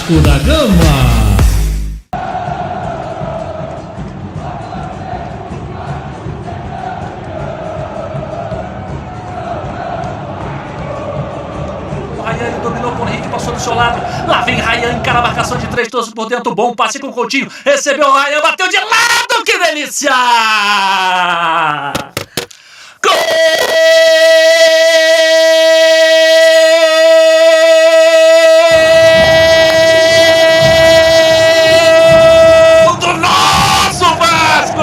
Vasco da Gama. Ryan dominou por Henrique, passou do seu lado. Lá vem Ryan, encara a marcação de 3, todos por dentro. Bom passe com o Coutinho. Recebeu o Ryan, bateu de lado. Que delícia! Gol do nosso Vasco!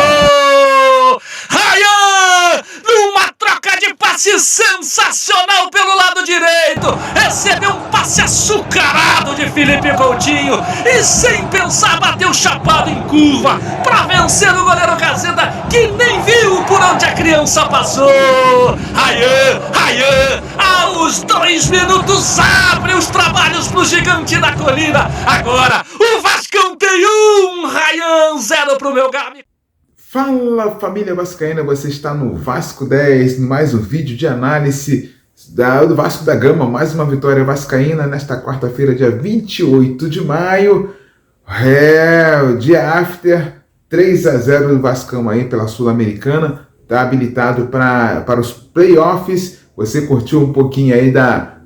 Ryan, numa troca de passe sensacional pelo lado direito, recebeu um passe açucarado de Felipe Coutinho e sem pensar bateu chapado em curva para vencer o goleiro Gazeta, que nem viu por onde a criança passou. Ryan, aos 2 minutos abre os trabalhos pro gigante da colina. Agora o Vascão tem 1, Ryan 0 pro meu Gabi. Fala, família vascaína, você está no Vasco 10, mais um vídeo de análise do Vasco da Gama, mais uma vitória vascaína nesta quarta-feira, dia 28 de maio, dia after, 3-0 do Vascão aí pela Sul-Americana, está habilitado para os playoffs. Você curtiu um pouquinho aí da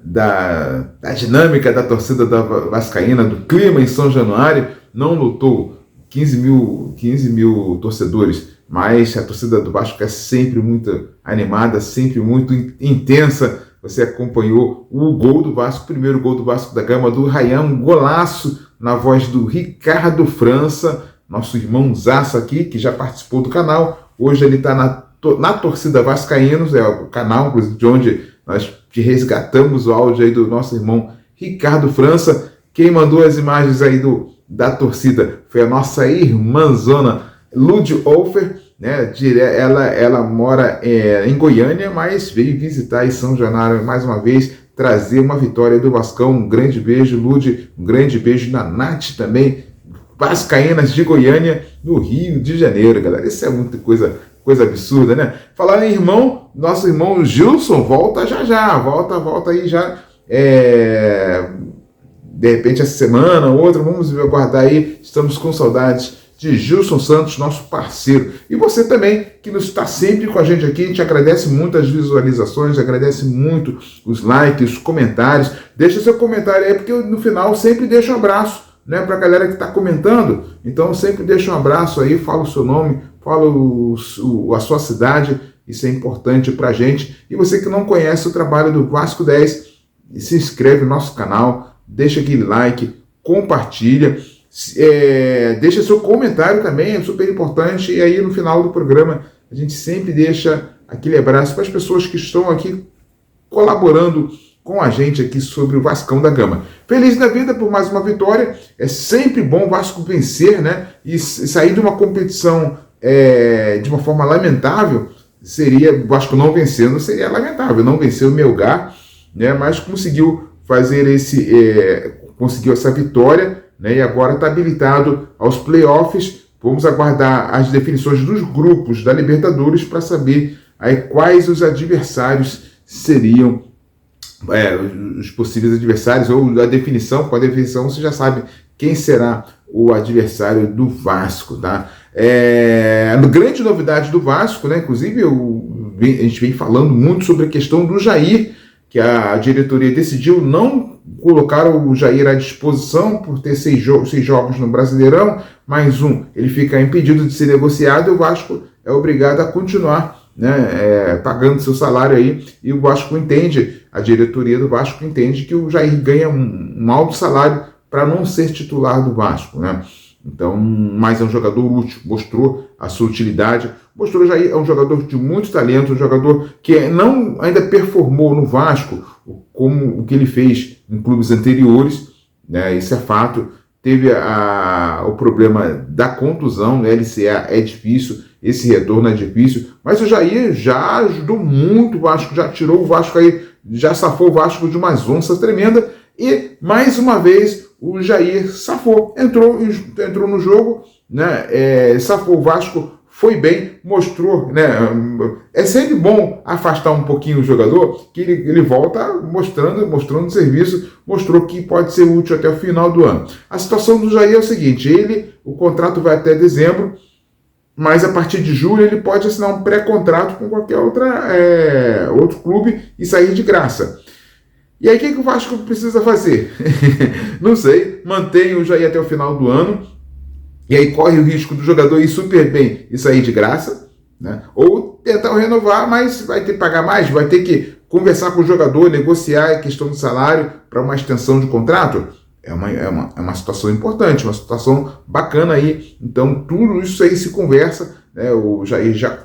dinâmica da torcida da vascaína, do clima em São Januário, não lutou 15 mil torcedores, mas a torcida do Vasco é sempre muito animada, sempre muito intensa. Você acompanhou o gol do Vasco, o primeiro gol do Vasco da Gama, do Ryan, um golaço na voz do Ricardo França, nosso irmãozaço aqui, que já participou do canal. Hoje ele está na torcida vascaínos, é o canal de onde nós te resgatamos o áudio aí do nosso irmão Ricardo França. Quem mandou as imagens aí da torcida foi a nossa irmãzona Lud Ofer, né? Ela mora em Goiânia, mas veio visitar em São Januário mais uma vez, trazer uma vitória do Vascão. Um grande beijo, Lud, um grande beijo na Nath também, vascaínas de Goiânia, no Rio de Janeiro, galera. Isso é muita coisa absurda, né? Falar em irmão, nosso irmão Gilson volta já, volta aí já, de repente essa semana, outra, vamos aguardar aí. Estamos com saudades de Gilson Santos, nosso parceiro. E você também, que nos está sempre com a gente aqui, a gente agradece muito as visualizações, agradece muito os likes, os comentários. Deixa seu comentário aí, porque eu, no final, sempre deixo um abraço, né, para a galera que está comentando. Então, sempre deixa um abraço aí, fala o seu nome, fala a sua cidade, isso é importante para a gente. E você que não conhece o trabalho do Vasco 10, se inscreve no nosso canal, deixa aquele like, compartilha, deixa seu comentário também, é super importante. E aí no final do programa a gente sempre deixa aquele abraço para as pessoas que estão aqui colaborando com a gente aqui sobre o Vascão da Gama. Feliz da vida por mais uma vitória. É sempre bom o Vasco vencer, né? E sair de uma competição de uma forma lamentável, seria, o Vasco não vencendo, seria lamentável, não venceu o Melgar, né? Mas conseguiu fazer conseguiu essa vitória, né? E agora está habilitado aos playoffs. Vamos aguardar as definições dos grupos da Libertadores para saber aí quais os adversários seriam, os possíveis adversários, ou a definição. Com a definição você já sabe quem será o adversário do Vasco, tá? A grande novidade do Vasco, né? Inclusive a gente vem falando muito sobre a questão do Jair, que a diretoria decidiu não colocar o Jair à disposição por ter 6 jogos no Brasileirão, mais ele fica impedido de ser negociado, e o Vasco é obrigado a continuar, né, pagando seu salário aí. E o Vasco entende, a diretoria do Vasco entende que o Jair ganha um alto salário para não ser titular do Vasco, né? Então, mas é um jogador útil, mostrou a sua utilidade, mostrou Jair, é um jogador de muito talento, um jogador que não ainda performou no Vasco como o que ele fez em clubes anteriores, né? Isso é fato. Teve o problema da contusão, né? LCA é difícil, esse retorno é difícil, mas o Jair já ajudou muito o Vasco, já tirou o Vasco aí, já safou o Vasco de umas onças tremenda, e mais uma vez o Jair safou, entrou no jogo, né? Safou o Vasco foi bem, mostrou, né? É sempre bom afastar um pouquinho o jogador, que ele volta mostrando serviço, mostrou que pode ser útil até o final do ano. A situação do Jair é o seguinte, o contrato vai até dezembro, mas a partir de julho ele pode assinar um pré-contrato com qualquer outro clube e sair de graça. E aí o que o Vasco precisa fazer? Não sei, mantém o Jair até o final do ano, e aí corre o risco do jogador ir super bem e sair de graça, né? Ou tentar renovar, mas vai ter que pagar mais, vai ter que conversar com o jogador, negociar a questão do salário para uma extensão de contrato. É uma situação importante, uma situação bacana aí. Então tudo isso aí se conversa, né? O Jair já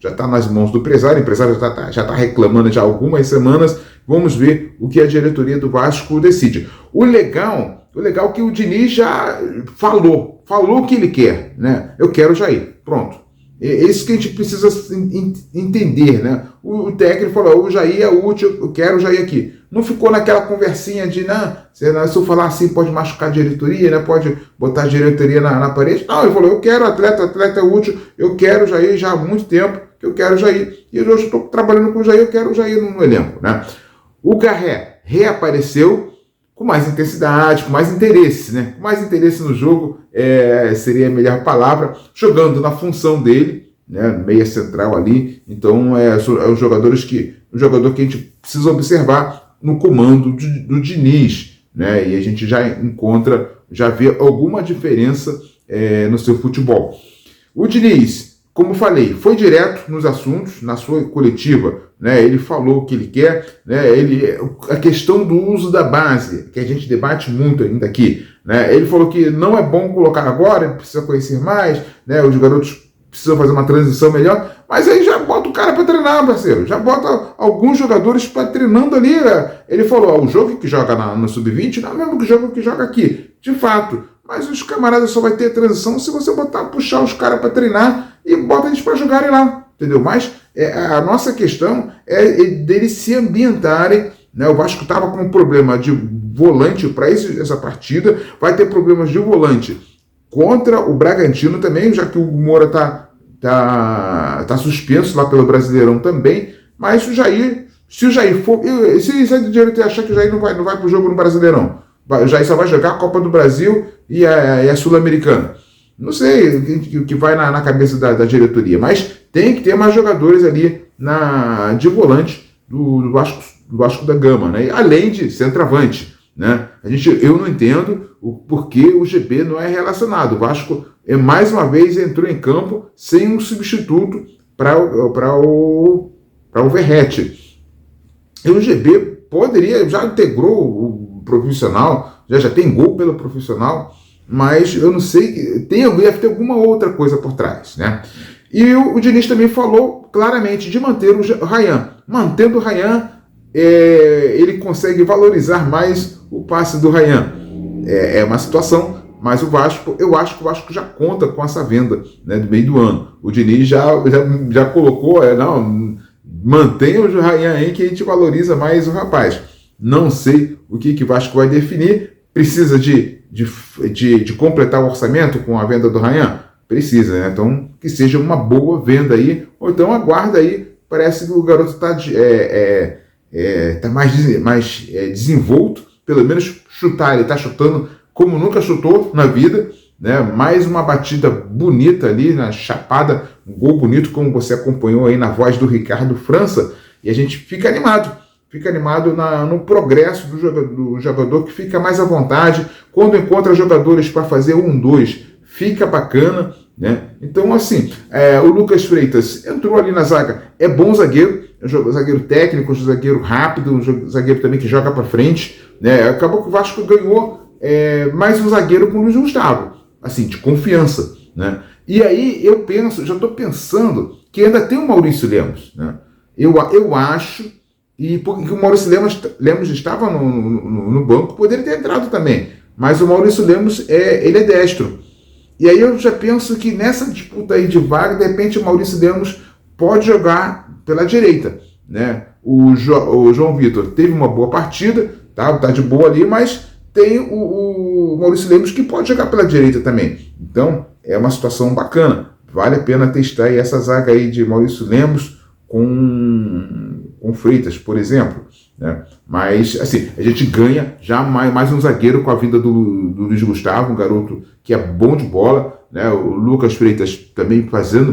está nas mãos do empresário, o empresário já está reclamando já há algumas semanas. Vamos ver o que a diretoria do Vasco decide. O legal é que o Diniz já falou o que ele quer, né? Eu quero o Jair, pronto. É isso que a gente precisa entender, né? O técnico falou, o Jair é útil, eu quero o Jair aqui. Não ficou naquela conversinha de, se eu falar assim pode machucar a diretoria, né? Pode botar a diretoria na parede. Não, ele falou, eu quero o atleta é útil, eu quero o Jair já há muito tempo, que eu quero o Jair. E eu estou trabalhando com o Jair, eu quero o Jair no elenco, né? O Garré reapareceu com mais intensidade, com mais interesse, né? Com mais interesse no jogo, seria a melhor palavra, jogando na função dele, né? Meia central ali. Então, é um jogador que a gente precisa observar no comando do Diniz, né? E a gente já vê alguma diferença no seu futebol. O Diniz, como falei, foi direto nos assuntos, na sua coletiva, né? Ele falou o que ele quer, né? A questão do uso da base, que a gente debate muito ainda aqui, né? Ele falou que não é bom colocar agora, ele precisa conhecer mais, né? Os garotos precisam fazer uma transição melhor, mas aí já bota o cara para treinar, parceiro, já bota alguns jogadores para treinando ali. Ele falou, o jogo que joga no Sub-20 não é o mesmo jogo que joga aqui, de fato, mas os camaradas só vai ter transição se você puxar os caras para treinar e bota eles para jogarem lá, entendeu? Mas a nossa questão é deles se ambientarem, né? O Vasco estava com um problema de volante para essa partida, vai ter problemas de volante contra o Bragantino também, já que o Moura tá suspenso lá pelo Brasileirão também, mas o Jair, se a direita achar que o Jair não vai pro jogo no Brasileirão, o Jair só vai jogar a Copa do Brasil e a Sul-Americana. Não sei o que vai na cabeça da diretoria, mas tem que ter mais jogadores ali de volante do Vasco da Gama, né? Além de centroavante, né? Eu não entendo o porquê o GB não é relacionado. O Vasco mais uma vez entrou em campo sem um substituto para o Verratti. E o GB já integrou o profissional, já tem gol pelo profissional, mas eu não sei, deve ter alguma outra coisa por trás, né? E o Diniz também falou claramente de manter o Ryan. Mantendo o Ryan, ele consegue valorizar mais o passe do Ryan. É uma situação, mas eu acho que o Vasco já conta com essa venda, né, do meio do ano. O Diniz já colocou, mantenha o Ryan aí que a gente valoriza mais o rapaz. Não sei o que o Vasco vai definir. Precisa de completar o orçamento com a venda do Ryan? Precisa, né? Então, que seja uma boa venda aí, ou então aguarda aí. Parece que o garoto está mais desenvolto, pelo menos chutar, ele está chutando como nunca chutou na vida, né? Mais uma batida bonita ali na chapada, um gol bonito, como você acompanhou aí na voz do Ricardo França, e a gente fica animado no progresso do jogador, que fica mais à vontade, quando encontra jogadores para fazer 1-2, fica bacana, né? Então, assim, o Lucas Freitas entrou ali na zaga, é bom zagueiro, é um zagueiro técnico, um zagueiro rápido, um zagueiro também que joga para frente, né? Acabou que o Vasco ganhou mais um zagueiro com o Luiz Gustavo, assim, de confiança, né? E aí já estou pensando que ainda tem o Maurício Lemos, né? Eu acho, e porque o Maurício Lemos estava no banco, poderia ter entrado também, mas o Maurício Lemos ele é destro. E aí eu já penso que nessa disputa aí de vaga, de repente o Maurício Lemos pode jogar pela direita, né? O João Vitor teve uma boa partida, tá de boa ali, mas tem o Maurício Lemos que pode jogar pela direita também. Então é uma situação bacana. vale a pena testar aí essa zaga aí de Maurício Lemos com Freitas, por exemplo, né? Mas, assim, a gente ganha já mais um zagueiro com a vinda do Luiz Gustavo, um garoto que é bom de bola, né? O Lucas Freitas também fazendo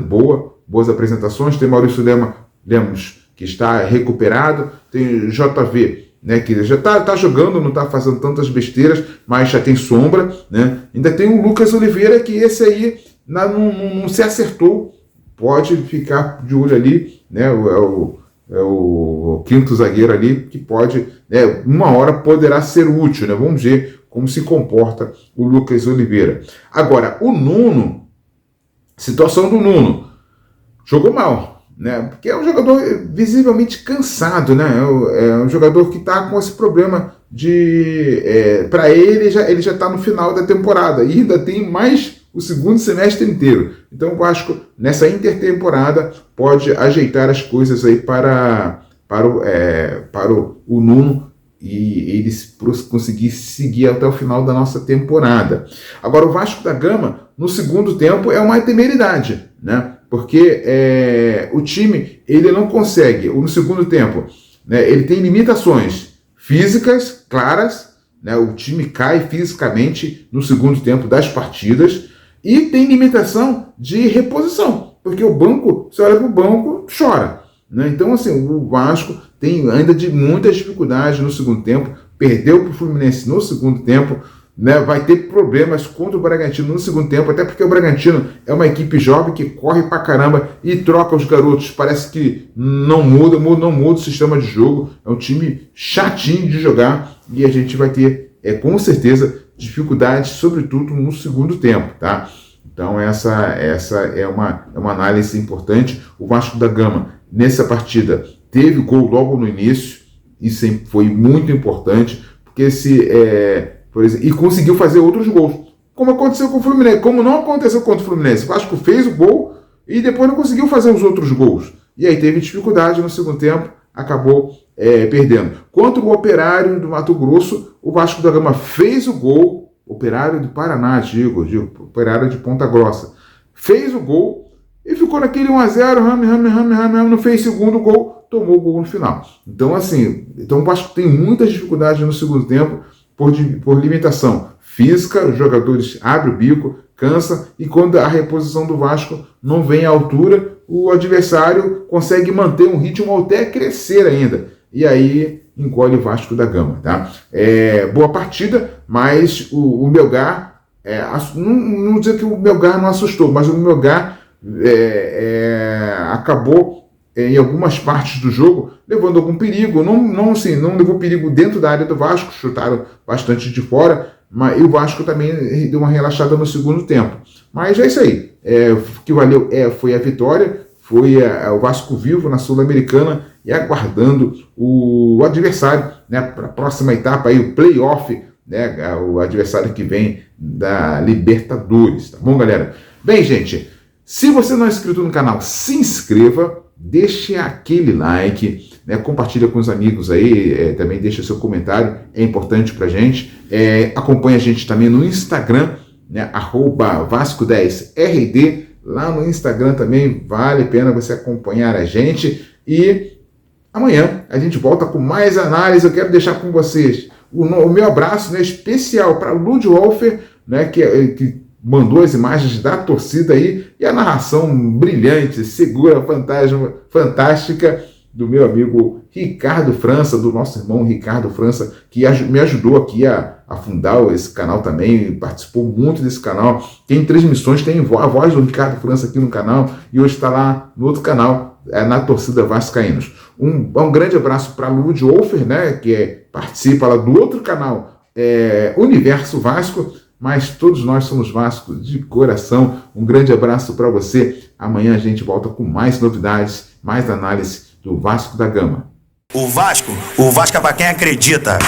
boas apresentações. Tem Maurício Lemos, que está recuperado. Tem JV, né, que já tá jogando, não está fazendo tantas besteiras, mas já tem sombra, né? Ainda tem o Lucas Oliveira, que esse aí não se acertou. Pode ficar de olho ali, né? É o quinto zagueiro ali, que pode, né, uma hora poderá ser útil, né? Vamos ver como se comporta o Lucas Oliveira. Agora, o Nuno, situação do Nuno, jogou mal, né? Porque é um jogador visivelmente cansado, né? É um jogador que está com esse problema de... para ele já está no final da temporada e ainda tem mais o segundo semestre inteiro. Então o Vasco, nessa intertemporada, pode ajeitar as coisas aí para o Nuno e ele conseguir seguir até o final da nossa temporada. Agora, o Vasco da Gama, no segundo tempo, é uma temeridade, né? Porque o time, ele não consegue, no segundo tempo, né, ele tem limitações físicas claras, né? O time cai fisicamente no segundo tempo das partidas, e tem limitação de reposição, porque o banco, você olha para o banco, chora, né? Então, assim, o Vasco tem ainda muitas dificuldades no segundo tempo, perdeu para o Fluminense no segundo tempo, né? Vai ter problemas contra o Bragantino no segundo tempo, até porque o Bragantino é uma equipe jovem que corre pra caramba e troca os garotos, parece que não muda o sistema de jogo, é um time chatinho de jogar e a gente vai ter, com certeza, dificuldades, sobretudo no segundo tempo, tá? Então essa é uma análise importante. O Vasco da Gama, nessa partida, teve gol logo no início, isso foi muito importante, porque por exemplo, e conseguiu fazer outros gols, como aconteceu com o Fluminense, como não aconteceu contra o Fluminense. O Vasco fez o gol e depois não conseguiu fazer os outros gols, e aí teve dificuldade no segundo tempo, acabou perdendo. Contra o Operário do Mato Grosso, o Vasco da Gama fez o gol, Operário do Paraná, digo, Operário de Ponta Grossa, fez o gol e ficou naquele 1-0, não fez segundo gol, tomou o gol no final. Então, assim, o Vasco tem muitas dificuldades no segundo tempo por limitação física, os jogadores abrem o bico, cansa, e quando a reposição do Vasco não vem à altura, o adversário consegue manter um ritmo ou até crescer ainda. E aí encolhe o Vasco da Gama, tá? Boa partida, mas o Melgar, não dizer que o Melgar não assustou, mas o Melgar acabou em algumas partes do jogo levando algum perigo, não levou perigo dentro da área do Vasco, chutaram bastante de fora, e o Vasco também deu uma relaxada no segundo tempo. Mas é isso aí, o que valeu foi a vitória, foi o Vasco vivo na Sul-Americana e aguardando o adversário, né, para a próxima etapa, aí, o play-off, né, o adversário que vem da Libertadores, tá bom, galera? Bem, gente, se você não é inscrito no canal, se inscreva, deixe aquele like, né, compartilha com os amigos aí, também deixa seu comentário, é importante pra gente. Acompanha a gente também no Instagram, né, @Vasco10RD, lá no Instagram também vale a pena você acompanhar a gente. E amanhã a gente volta com mais análise. Eu quero deixar com vocês o meu abraço, né, especial para Lud Wolfer, né, que mandou as imagens da torcida aí, e a narração brilhante, segura, fantástica do meu amigo Ricardo França, do nosso irmão Ricardo França, que me ajudou aqui a fundar esse canal também, participou muito desse canal. Tem transmissões, tem a voz do Ricardo França aqui no canal, e hoje está lá no outro canal, na torcida Vascaínos. Um grande abraço para Lud Wolfer, né, que participa lá do outro canal, Universo Vasco, mas todos nós somos Vasco de coração. Um grande abraço para você. Amanhã a gente volta com mais novidades, mais análise do Vasco da Gama. O Vasco é para quem acredita.